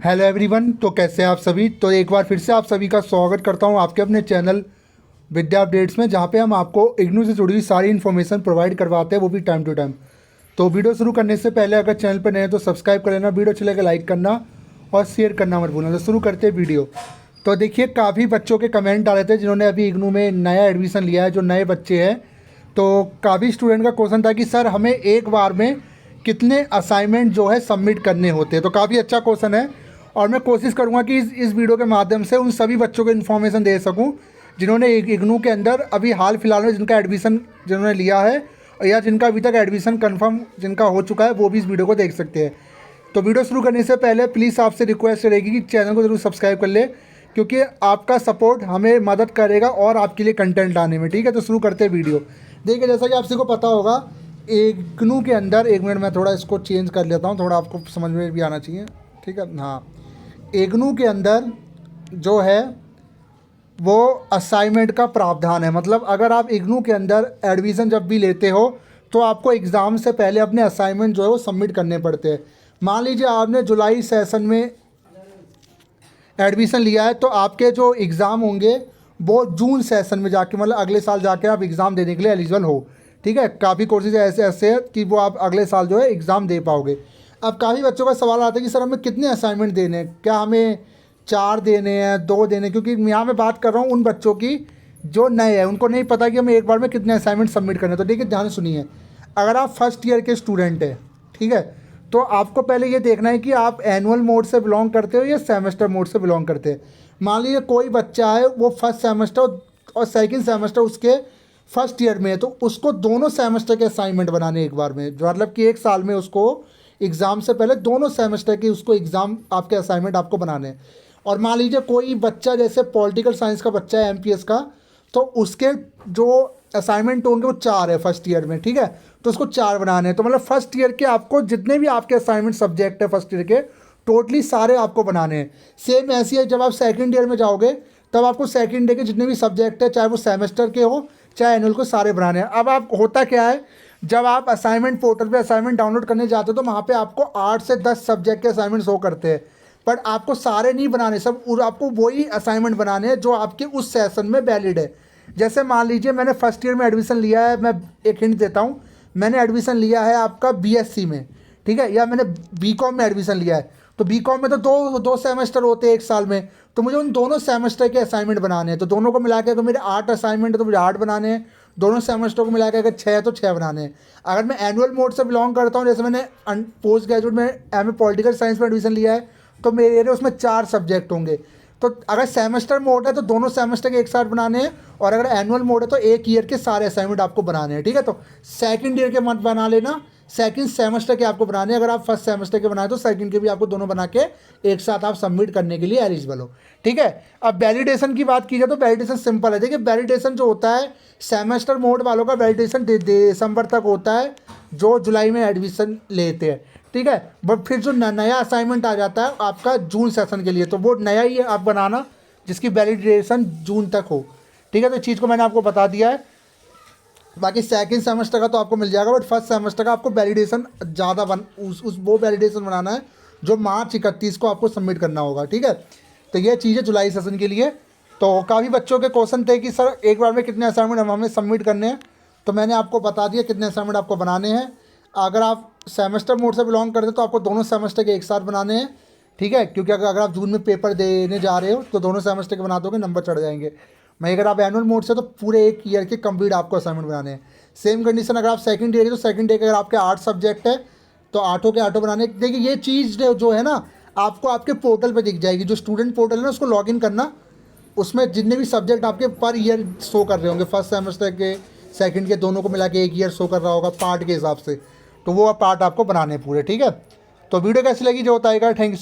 Hello everyone. तो कैसे हैं आप सभी। तो एक बार फिर से आप सभी का स्वागत करता हूं आपके अपने चैनल विद्या अपडेट्स में, जहां पे हम आपको इग्नू से जुड़ी हुई सारी इन्फॉर्मेशन प्रोवाइड करवाते हैं, वो भी टाइम टू टाइम। तो वीडियो शुरू करने से पहले अगर चैनल पर नए हैं तो सब्सक्राइब कर लेना, वीडियो अच्छी लगे लाइक करना और शेयर करना मत भूलना। तो शुरू करते हैं वीडियो। तो देखिए, काफ़ी बच्चों के कमेंट आ रहे थे जिन्होंने अभी इग्नू में नया एडमिशन लिया है, जो नए बच्चे हैं। तो काफ़ी स्टूडेंट का क्वेश्चन था कि सर हमें एक बार में कितने असाइनमेंट जो है सबमिट करने होते हैं। तो काफ़ी अच्छा क्वेश्चन है और मैं कोशिश करूंगा कि इस वीडियो के माध्यम से उन सभी बच्चों को इन्फॉर्मेशन दे सकूं जिन्होंने इग्नू के अंदर अभी हाल फिलहाल में जिनका एडमिशन जिन्होंने लिया है, या जिनका अभी तक एडमिशन कंफर्म जिनका हो चुका है, वो भी इस वीडियो को देख सकते हैं। तो वीडियो शुरू करने से पहले प्लीज़ आपसे रिक्वेस्ट रहेगी कि चैनल को ज़रूर सब्सक्राइब कर ले, क्योंकि आपका सपोर्ट हमें मदद करेगा और आपके लिए कंटेंट लाने में। ठीक है, तो शुरू करते हैं वीडियो। देखिए, जैसा कि आप सबको पता होगा, इग्नू के अंदर, एक मिनट मैं थोड़ा इसको चेंज कर लेता हूँ, थोड़ा आपको समझ में भी आना चाहिए। ठीक है, हाँ। इग्नू के अंदर जो है वो असाइनमेंट का प्रावधान है। मतलब अगर आप इग्नू के अंदर एडमिशन जब भी लेते हो तो आपको एग्ज़ाम से पहले अपने असाइनमेंट जो है वो सबमिट करने पड़ते हैं। मान लीजिए आपने जुलाई सेशन में एडमिशन लिया है, तो आपके जो एग्ज़ाम होंगे वो जून सेशन में जाके, मतलब अगले साल जाके आप एग्ज़ाम देने के लिए एलिजिबल हो। ठीक है, काफ़ी कोर्सेज ऐसे ऐसे हैं कि वो आप अगले साल जो है एग्ज़ाम दे पाओगे। अब काफ़ी बच्चों का सवाल आता है कि सर हमें कितने असाइनमेंट देने हैं, क्या हमें 4 देने हैं, 2 देने हैं। क्योंकि यहाँ मैं बात कर रहा हूँ उन बच्चों की जो नए हैं, उनको नहीं पता कि हमें एक बार में कितने असाइनमेंट सबमिट करने हैं। तो देखिए, ध्यान से सुनिए। अगर आप फर्स्ट ईयर के स्टूडेंट हैं, ठीक है, तो आपको पहले ये देखना है कि आप एनुअल मोड से बिलोंग करते हो या सेमेस्टर मोड से बिलोंग करते हैं। मान लीजिए कोई बच्चा है वो फर्स्ट सेमेस्टर और सेकंड सेमेस्टर उसके फर्स्ट ईयर में है, तो उसको दोनों सेमेस्टर के असाइनमेंट बनाने एक बार में, मतलब कि एक साल में उसको एग्ज़ाम से पहले दोनों सेमेस्टर के उसको एग्ज़ाम आपके असाइनमेंट आपको बनाने हैं। और मान लीजिए कोई बच्चा जैसे पॉलिटिकल साइंस का बच्चा है, एमपीएस का, तो उसके जो असाइनमेंट होंगे वो 4 है फर्स्ट ईयर में। ठीक है, तो उसको 4 बनाने हैं। तो मतलब फर्स्ट ईयर के आपको जितने भी आपके असाइनमेंट सब्जेक्ट है फर्स्ट ईयर के, टोटली सारे आपको बनाने हैं। सेम ऐसी है जब आप सेकंड ईयर में जाओगे, तब आपको सेकंड ईयर के जितने भी सब्जेक्ट है, चाहे वो सेमेस्टर के हो चाहे एनुअल को, सारे बनाने हैं। अब आप होता क्या है, जब आप असाइनमेंट पोर्टल पे असाइनमेंट डाउनलोड करने जाते हो तो वहाँ पे आपको 8 से 10 सब्जेक्ट के असाइनमेंट शो करते हैं, पर आपको सारे नहीं बनाने, सब आपको वही असाइनमेंट बनाने हैं जो आपके उस सेशन में वैलिड है। जैसे मान लीजिए मैंने फर्स्ट ईयर में एडमिशन लिया है, मैं एक हिंट देता हूँ, मैंने एडमिशन लिया है आपका बीएससी में, ठीक है, या मैंने बीकॉम में एडमिशन लिया है। तो बीकॉम में तो दो सेमेस्टर होते हैं एक साल में, तो मुझे उन दोनों सेमेस्टर के असाइनमेंट बनाने हैं। तो दोनों को मिला के अगर मेरे 8 असाइनमेंट है तो मुझे 8 बनाने हैं, दोनों सेमेस्टर को मिला के अगर 6 है तो 6 बनाने हैं। अगर मैं एनुअल मोड से बिलोंग करता हूँ, जैसे मैंने पोस्ट ग्रेजुएट में एमए पॉलिटिकल साइंस में एडमिशन लिया है, तो मेरे उसमें 4 सब्जेक्ट होंगे। तो अगर सेमेस्टर मोड है तो दोनों सेमेस्टर के एक साथ बनाने हैं, और अगर एनुअल मोड है तो एक ईयर के सारे असाइनमेंट आपको बनाने हैं। ठीक है, तो सेकंड ईयर के मत बना लेना, सेकंड सेमेस्टर के आपको बनाने हैं। अगर आप फर्स्ट सेमेस्टर के बनाए तो सेकंड के भी आपको दोनों बना के एक साथ आप सबमिट करने के लिए एलिजिबल हो। ठीक है, अब वैलिडेशन की बात की जाए तो वैलिडेशन सिंपल है। देखिए, वैलिडेशन जो होता है सेमेस्टर मोड वालों का वैलिडेशन दिसंबर तक होता है, जो जुलाई में एडमिशन लेते हैं। ठीक है, बट फिर जो नया असाइनमेंट आ जाता है आपका जून सेशन के लिए, तो वो नया ही आप बनाना जिसकी वैलिडेशन जून तक हो। ठीक है, तो इस चीज़ को मैंने आपको बता दिया है। बाकी सेकंड सेमेस्टर का तो आपको मिल जाएगा, बट फर्स्ट सेमेस्टर का आपको वैलिडेशन ज़्यादा वो वैलिडेशन बनाना है जो मार्च 31 को आपको सबमिट करना होगा। ठीक है, तो ये चीज़ है जुलाई सेशन के लिए। तो काफ़ी बच्चों के क्वेश्चन थे कि सर एक बार में कितने असाइनमेंट हमें सबमिट करने हैं, तो मैंने आपको बता दिया कितने असाइनमेंट आपको बनाने हैं। अगर आप सेमेस्टर मोड से बिलोंग करते हैं तो आपको दोनों सेमेस्टर के एक साथ बनाने हैं। ठीक है, क्योंकि अगर आप जून में पेपर देने जा रहे हो तो दोनों सेमेस्टर के बना दोगे, नंबर चढ़ जाएंगे। मैं अगर आप एनुअल मोड से तो पूरे एक ईयर के कंप्लीट आपको असाइनमेंट बनाने हैं। सेम कंडीशन अगर आप सेकंड ईयर है तो सेकंड ईयर के अगर आपके 8 सब्जेक्ट है तो 8 के 8 बनाने। देखिए, ये चीज़ जो है ना, आपको आपके पोर्टल पे दिख जाएगी, जो स्टूडेंट पोर्टल है ना उसको लॉगिन करना, उसमें जितने भी सब्जेक्ट आपके पर ईयर शो कर रहे होंगे, फर्स्ट सेमेस्टर के सेकंड के दोनों को मिला के एक ईयर शो कर रहा होगा पार्ट के हिसाब से, तो वो पार्ट आपको बनाने पूरे। ठीक है, तो वीडियो कैसी लगी जो बताएगा। Thank you so